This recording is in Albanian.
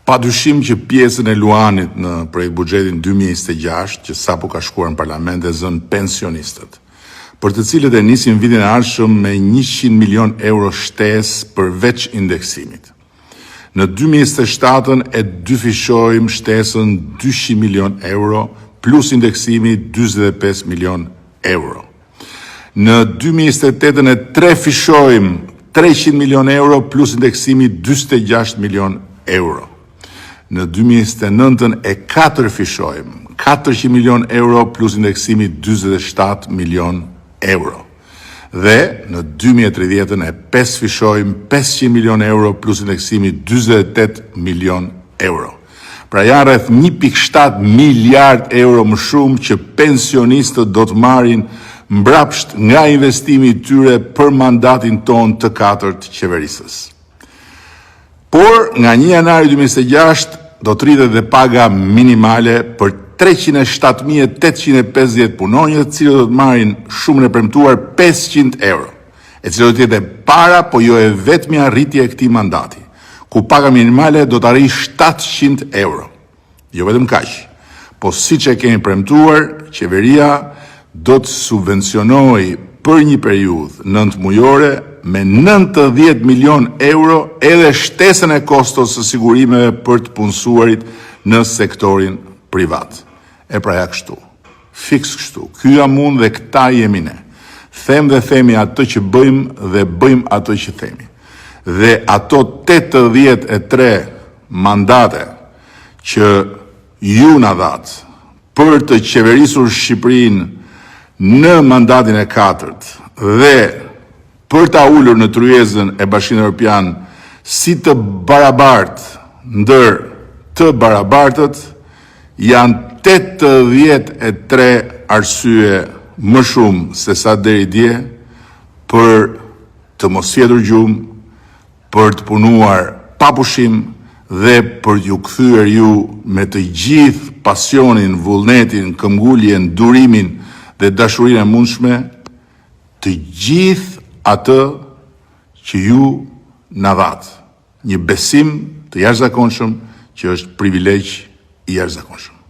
Pa dyshim që pjesën e Luanit në projekt buxhetin 2026, që sapo ka shkuar në parlament, e zën pensionistët, për të cilët e nisin vitin e ardhshëm me 100 milion euro shtesë përveç indeksimit. Në 2027 e dyfishojmë shtesën 200 milion euro plus indeksimi 45 milion euro. Në 2028 e trefishojmë 300 milion euro plus indeksimi 46 milion euro. Në 2029 e katërfishojmë 400 milion euro plus indeksimi 47 milion euro. Dhe në 2030 e pesëfishojmë 500 milion euro plus indeksimi 48 milion euro. Pra janë rreth 1.7 miliard euro më shumë që pensionistët do të marrin mbrapsht nga investimi i tyre për mandatin ton të katërt qeverisës. Por nga 1 janari 2026 do të rritet dhe paga minimale për 307.850 punonjës, të cilët do të marrin shumën e premtuar 500 euro, e cila do të jetë para, po jo e vetmja rritje e këtij mandati, ku paga minimale do të arrijë 700 euro. Jo vetëm kaq, po siç e kemi premtuar, qeveria do të subvencionojë për një periudhë 9 mujore me 90 milion euro edhe shtesën e kostos së sigurimeve për të punësuarit në sektorin privat. E pra ja kështu, fiks kështu, ky jam unë dhe këta jemi ne. Them dhe themi atë që bëjmë dhe bëjmë atë që themi. Dhe ato 83 mandate që ju na dhatë për të qeverisur Shqipërinë në mandatin e katërt dhe për ta ulur në tryezën e Bashkimit Evropian si të barabartë ndër të barabartët, janë 83 arsye më shumë se sa deri dje për të mos fjetur gjumë, për të punuar pa pushim dhe për t'ju kthyer ju me të gjithë pasionin, vullnetin, këmbguljen, durimin dhe dashurinë e mundshme, të gjithë atë që ju na dhatë. Një besim të jashtëzakonshëm që është privilegj i jashtëzakonshëm.